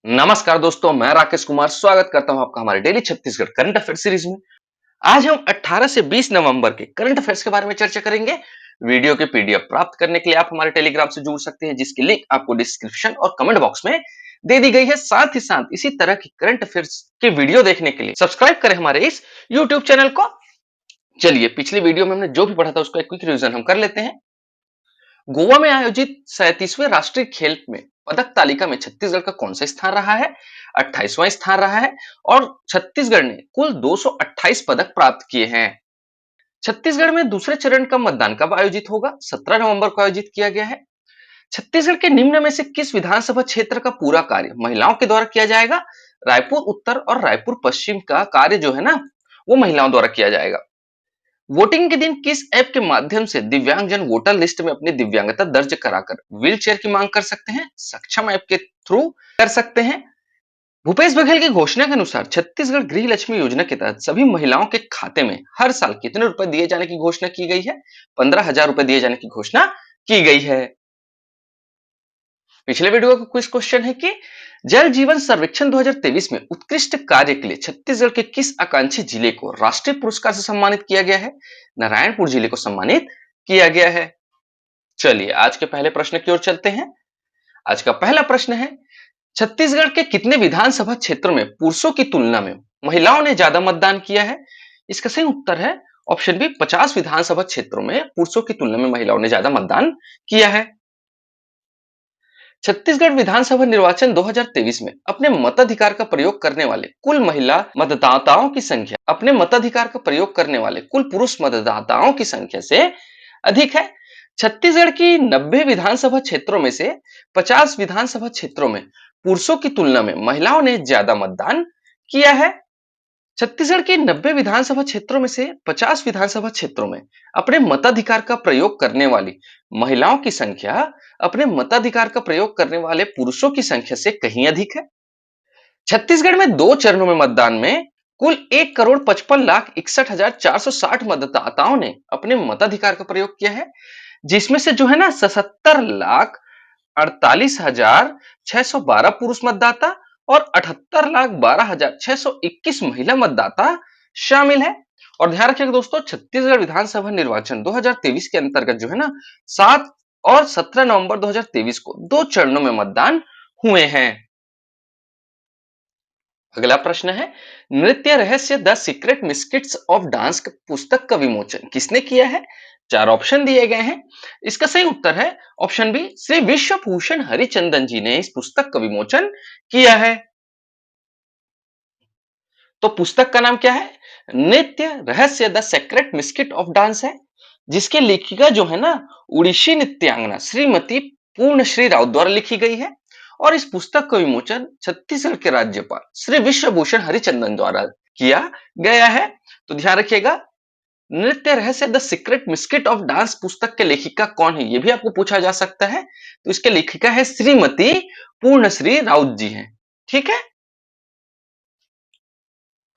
नमस्कार दोस्तों, मैं राकेश कुमार स्वागत करता हूं आपका हमारे daily Chhattisgarh current affair series में। आज हम 18 से 20 नवंबर के करंट अफेयर्स के बारे में चर्चा करेंगे। वीडियो के पीडीएफ प्राप्त करने के लिए आप हमारे टेलीग्राम से जुड़ सकते हैं, जिसकी लिंक आपको डिस्क्रिप्शन और कमेंट बॉक्स में दे दी गई है। साथ ही साथ इसी तरह की करंट अफेयर्स के वीडियो देखने के लिए सब्सक्राइब करें हमारे इस यूट्यूब चैनल को। चलिए, पिछली वीडियो में हमने जो भी पढ़ा था उसका एक क्विक रिवीजन हम कर लेते हैं। गोवा में आयोजित 37वें राष्ट्रीय खेल में पदक तालिका में छत्तीसगढ़ का कौन सा स्थान रहा है? 28वां स्थान रहा है और छत्तीसगढ़ ने कुल 228 पदक प्राप्त किए हैं। छत्तीसगढ़ में दूसरे चरण का मतदान कब आयोजित होगा? 17 नवंबर को आयोजित किया गया है। छत्तीसगढ़ के निम्न में से किस विधानसभा क्षेत्र का पूरा कार्य महिलाओं के द्वारा किया जाएगा? रायपुर उत्तर और रायपुर पश्चिम का कार्य जो है ना, वो महिलाओं द्वारा किया जाएगा। वोटिंग के दिन किस ऐप के माध्यम से दिव्यांगजन वोटर लिस्ट में अपनी दिव्यांगता दर्ज कराकर व्हील चेयर की मांग कर सकते हैं? सक्षम ऐप के थ्रू कर सकते हैं। भूपेश बघेल की घोषणा के अनुसार छत्तीसगढ़ गृह लक्ष्मी योजना के तहत सभी महिलाओं के खाते में हर साल कितने रुपए दिए जाने की घोषणा की गई है? 15,000 रुपए दिए जाने की घोषणा की गई है। पिछले वीडियो का क्विज क्वेश्चन है कि जल जीवन सर्वेक्षण 2023 में उत्कृष्ट कार्य के लिए छत्तीसगढ़ के किस आकांक्षी जिले को राष्ट्रीय पुरस्कार से सम्मानित किया गया है? नारायणपुर जिले को सम्मानित किया गया है। चलिए, आज के पहले प्रश्न की ओर चलते हैं। आज का पहला प्रश्न है, छत्तीसगढ़ के कितने विधानसभा क्षेत्रों में पुरुषों की तुलना में महिलाओं ने ज्यादा मतदान किया है? इसका सही उत्तर है ऑप्शन बी, 50 विधानसभा क्षेत्रों में पुरुषों की तुलना में महिलाओं ने ज्यादा मतदान किया है। छत्तीसगढ़ विधानसभा निर्वाचन 2023 में अपने मताधिकार का प्रयोग करने वाले कुल महिला मतदाताओं की संख्या अपने मताधिकार का प्रयोग करने वाले कुल पुरुष मतदाताओं की संख्या से अधिक है। छत्तीसगढ़ की 90 विधानसभा क्षेत्रों में से 50 विधानसभा क्षेत्रों में पुरुषों की तुलना में महिलाओं ने ज्यादा मतदान किया है। छत्तीसगढ़ के 90 विधानसभा क्षेत्रों में से 50 विधानसभा क्षेत्रों में अपने मताधिकार का प्रयोग करने वाली महिलाओं की संख्या अपने मताधिकार का प्रयोग करने वाले पुरुषों की संख्या से कहीं अधिक है। छत्तीसगढ़ में 2 चरणों में मतदान में कुल 1,55,61,460 मतदाताओं ने अपने मताधिकार का प्रयोग किया है, जिसमें से जो है ना 77,48,612 पुरुष मतदाता और 78,12,621 महिला मतदाता शामिल है। और ध्यान रखिएगा दोस्तों, छत्तीसगढ़ विधानसभा निर्वाचन 2023 के अंतर्गत जो है ना 7 और 17 नवंबर 2023 को 2 चरणों में मतदान हुए हैं। अगला प्रश्न है, नृत्य रहस्य द सीक्रेट मिस्किट्स ऑफ डांस पुस्तक का विमोचन किसने किया है? 4 ऑप्शन दिए गए हैं। इसका सही उत्तर है ऑप्शन बी, श्री विश्वभूषण हरिचंदन जी ने इस पुस्तक का विमोचन किया है। तो पुस्तक का नाम क्या है? नृत्य रहस्य द सीक्रेट मिस्किट ऑफ डांस है, जिसकी लेखिका जो है ना उड़ीसी नृत्यांगना श्रीमती पूर्णश्री राउत द्वारा लिखी गई है। और इस पुस्तक का विमोचन छत्तीसगढ़ के राज्यपाल श्री विश्वभूषण हरिचंदन द्वारा किया गया है। तो ध्यान रखिएगा, नृत्य रहस्य द सीक्रेट मिस्किट ऑफ डांस पुस्तक के लेखिका कौन है, यह भी आपको पूछा जा सकता है। तो इसके लेखिका है श्रीमती पूर्णश्री राउत जी हैं। ठीक है।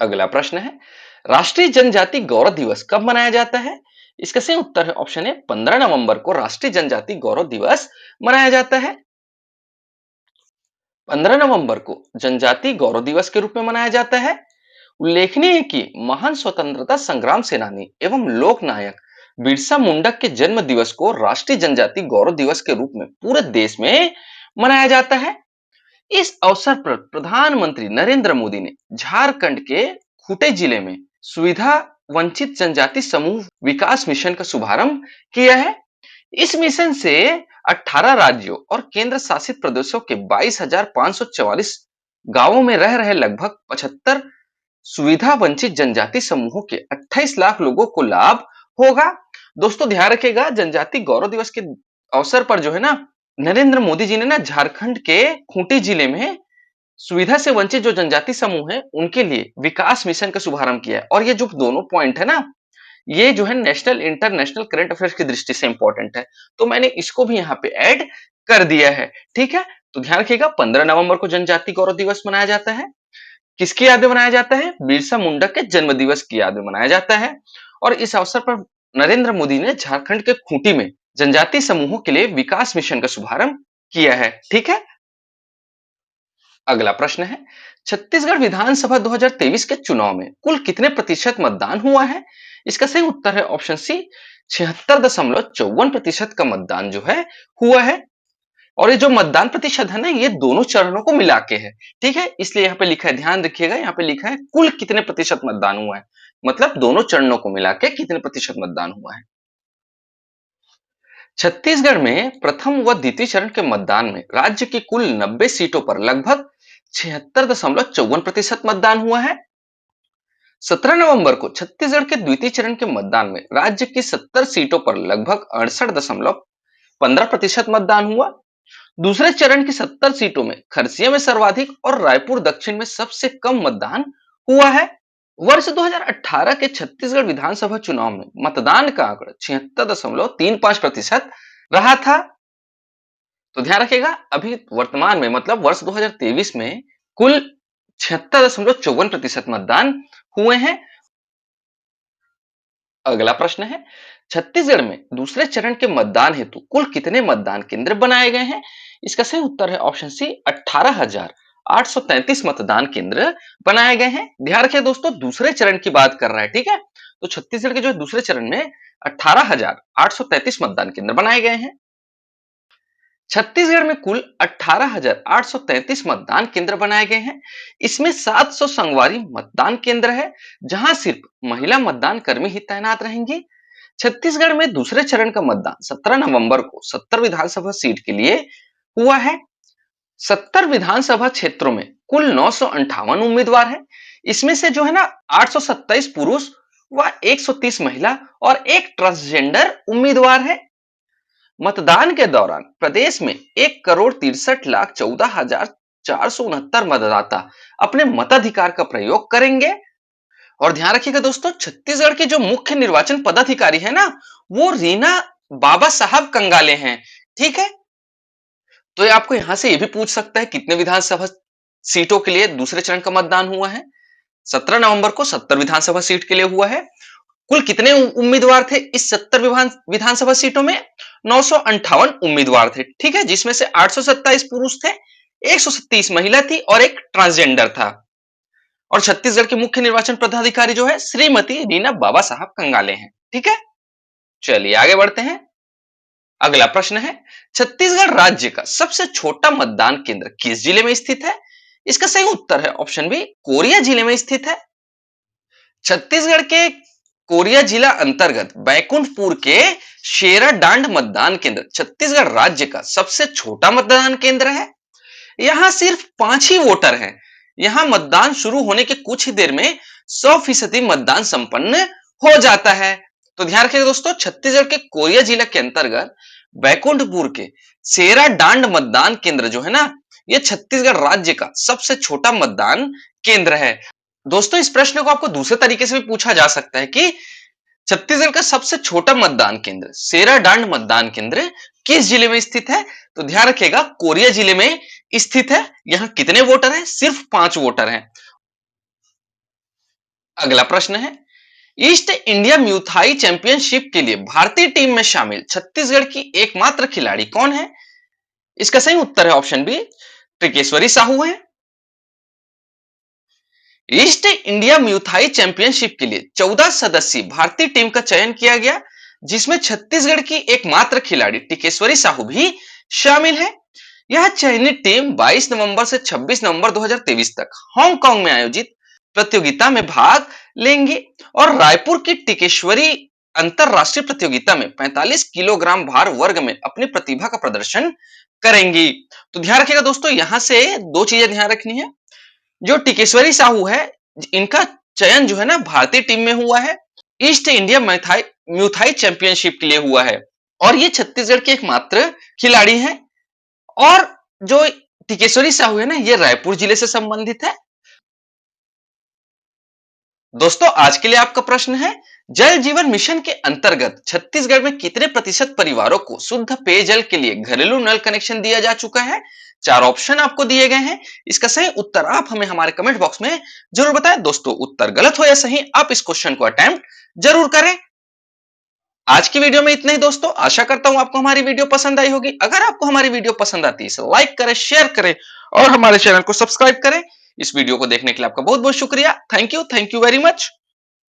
अगला प्रश्न है, राष्ट्रीय जनजाति गौरव दिवस कब मनाया जाता है? इसका सही उत्तर है ऑप्शन ए, 15 नवंबर को राष्ट्रीय जनजाति गौरव दिवस मनाया जाता है। 15 नवंबर को जनजाति गौरव दिवस के रूप में मनाया जाता है। उल्लेखनीय है कि महान स्वतंत्रता संग्राम सेनानी एवं लोक नायक बिरसा मुंडा के जन्म दिवस को राष्ट्रीय जनजाति गौरव दिवस के रूप में पूरे देश में मनाया जाता है। इस अवसर पर प्रधानमंत्री नरेंद्र मोदी ने झारखंड के खूंटे जिले में सुविधा वंचित जनजाति समूह विकास मिशन का शुभारंभ किया है। इस मिशन से 18 राज्यों और केंद्र शासित प्रदेशों के 22,544 गांवों में रह रहे लगभग 75 सुविधा वंचित जनजाति समूहों के 28 लाख लोगों को लाभ होगा। दोस्तों ध्यान रखिएगा, जनजाति गौरव दिवस के अवसर पर जो है ना नरेंद्र मोदी जी ने ना झारखंड के खूंटी जिले में सुविधा से वंचित जो जनजाति समूह है उनके लिए विकास मिशन का शुभारंभ किया है। और ये जो दोनों पॉइंट है ना, ये जो है नेशनल इंटरनेशनल करंट अफेयर्स की दृष्टि से इंपॉर्टेंट है, तो मैंने इसको भी यहाँ पे ऐड कर दिया है। ठीक है। तो ध्यान रखिएगा, 15 नवंबर को जनजाति गौरव दिवस मनाया जाता है। किसकी याद में मनाया जाता है? बिरसा मुंडा के जन्म दिवस की याद में मनाया जाता है। और इस अवसर पर नरेंद्र मोदी ने झारखंड के खूंटी में जनजाति समूहों के लिए विकास मिशन का शुभारंभ किया है। ठीक है। अगला प्रश्न है, छत्तीसगढ़ विधानसभा 2023 के चुनाव में कुल कितने प्रतिशत मतदान हुआ है? इसका सही उत्तर है ऑप्शन सी, 76.54% का मतदान जो है हुआ है। और ये जो मतदान प्रतिशत है ना, ये दोनों चरणों को मिला के है। ठीक है, इसलिए यहाँ पे लिखा है, ध्यान रखिएगा, यहाँ पे लिखा है कुल कितने प्रतिशत मतदान हुआ है, मतलब दोनों चरणों को मिला के कितने प्रतिशत मतदान हुआ है। छत्तीसगढ़ में प्रथम व द्वितीय चरण के मतदान में राज्य की कुल 90 सीटों पर लगभग 76.54% मतदान हुआ है। 17 नवंबर को छत्तीसगढ़ के द्वितीय चरण के मतदान में राज्य की 70 सीटों पर लगभग 68.15% मतदान हुआ। दूसरे चरण की 70 सीटों में खरसिया में सर्वाधिक और रायपुर दक्षिण में सबसे कम मतदान हुआ है। वर्ष 2018 के छत्तीसगढ़ विधानसभा चुनाव में मतदान का आंकड़ा 76.35% रहा था। तो ध्यान रखिएगा, अभी वर्तमान में मतलब वर्ष 2023 में कुल 76.54% मतदान हुए हैं। अगला प्रश्न है, छत्तीसगढ़ में दूसरे चरण के मतदान हेतु कुल कितने मतदान केंद्र बनाए गए हैं? इसका सही उत्तर है ऑप्शन सी, 18,833 मतदान केंद्र बनाए गए हैं। ध्यान रखिए दोस्तों, दूसरे चरण की बात कर रहा है, ठीक है। तो छत्तीसगढ़ के जो दूसरे चरण में 18,833 मतदान केंद्र बनाए गए हैं। छत्तीसगढ़ में कुल 18,833 मतदान केंद्र बनाए गए हैं। इसमें 700 संगवारी मतदान केंद्र है, जहां सिर्फ महिला मतदान कर्मी ही तैनात रहेंगी। छत्तीसगढ़ में दूसरे चरण का मतदान 17 नवंबर को 70 विधानसभा सीट के लिए हुआ है। 70 विधानसभा क्षेत्रों में कुल 958 उम्मीदवार हैं। इसमें से जो है ना 827 पुरुष व 130 महिला और एक ट्रांसजेंडर उम्मीदवार है। मतदान के दौरान प्रदेश में 1,63,14,469 मतदाता अपने मताधिकार का प्रयोग करेंगे। और ध्यान रखिएगा दोस्तों, छत्तीसगढ़ के जो मुख्य निर्वाचन पदाधिकारी है ना, वो रीना बाबा साहब कंगाले हैं। ठीक है, तो ये आपको यहां से ये भी पूछ सकता है कितने विधानसभा सीटों के लिए दूसरे चरण का मतदान हुआ है। 17 नवंबर को 70 विधानसभा सीट के लिए हुआ है। कुल कितने उम्मीदवार थे इस 70 विधानसभा सीटों में? 958 उम्मीदवार थे। ठीक है, जिसमें से 827 पुरुष थे, 130 महिला थी और एक ट्रांसजेंडर था। और छत्तीसगढ़ के मुख्य निर्वाचन पदाधिकारी जो है श्रीमती रीना बाबा साहब कंगाले हैं। ठीक है, चलिए आगे बढ़ते हैं। अगला प्रश्न है, छत्तीसगढ़ राज्य का सबसे छोटा मतदान केंद्र किस जिले में स्थित है? इसका सही उत्तर है ऑप्शन बी, कोरिया जिले में स्थित है। छत्तीसगढ़ के कोरिया जिला अंतर्गत बैकुंठपुर के शेराडांड मतदान केंद्र छत्तीसगढ़ राज्य का सबसे छोटा मतदान केंद्र है। यहां सिर्फ 5 ही वोटर हैं। यहां मतदान शुरू होने के कुछ ही देर में 100% मतदान संपन्न हो जाता है। तो ध्यान रखिएगा दोस्तों, छत्तीसगढ़ के कोरिया जिला के अंतर्गत बैकुंठपुर के शेराडांड मतदान केंद्र जो है ना, यह छत्तीसगढ़ राज्य का सबसे छोटा मतदान केंद्र है। दोस्तों, इस प्रश्न को आपको दूसरे तरीके से भी पूछा जा सकता है कि छत्तीसगढ़ का सबसे छोटा मतदान केंद्र शेराडांड मतदान केंद्र किस जिले में स्थित है? तो ध्यान रखिएगा, कोरिया जिले में स्थित है। यहां कितने वोटर हैं? सिर्फ 5 वोटर हैं। अगला प्रश्न है, ईस्ट इंडिया म्यूथाई चैंपियनशिप के लिए भारतीय टीम में शामिल छत्तीसगढ़ की एकमात्र खिलाड़ी कौन है? इसका सही उत्तर है ऑप्शन बी, टिकेश्वरी साहू है। ईस्ट इंडिया म्यूथाई चैंपियनशिप के लिए 14 सदस्यीय भारतीय टीम का चयन किया गया, जिसमें छत्तीसगढ़ की एकमात्र खिलाड़ी टिकेश्वरी साहू भी शामिल है। यह चयनित टीम 22 नवंबर से 26 नवंबर 2023 तक हांगकांग में आयोजित प्रतियोगिता में भाग लेंगी और रायपुर की टिकेश्वरी अंतरराष्ट्रीय प्रतियोगिता में 45 किलोग्राम भार वर्ग में अपनी प्रतिभा का प्रदर्शन करेंगी। तो ध्यान रखिएगा दोस्तों, यहां से दो चीजें ध्यान रखनी है। जो टिकेश्वरी साहू है, इनका चयन जो है ना भारतीय टीम में हुआ है, ईस्ट इंडिया म्यूथाई चैंपियनशिप के लिए हुआ है और ये छत्तीसगढ़ के एकमात्र खिलाड़ी हैं। और जो टिकेश्वरी साहू है ना, ये रायपुर जिले से संबंधित है। दोस्तों, आज के लिए आपका प्रश्न है, जल जीवन मिशन के अंतर्गत छत्तीसगढ़ में कितने प्रतिशत परिवारों को शुद्ध पेयजल के लिए घरेलू नल कनेक्शन दिया जा चुका है? 4 ऑप्शन आपको दिए गए हैं। इसका सही उत्तर आप हमें हमारे कमेंट बॉक्स में जरूर बताएं। दोस्तों, उत्तर गलत हो या सही, आप इस क्वेश्चन को अटेम्प्ट जरूर करें। आज की वीडियो में इतना ही दोस्तों। आशा करता हूं आपको हमारी वीडियो पसंद आई होगी। अगर आपको हमारी वीडियो पसंद आती है इसे लाइक करें, शेयर करें और हमारे चैनल को सब्सक्राइब करें। इस वीडियो को देखने के लिए आपका बहुत बहुत शुक्रिया। Thank you very much.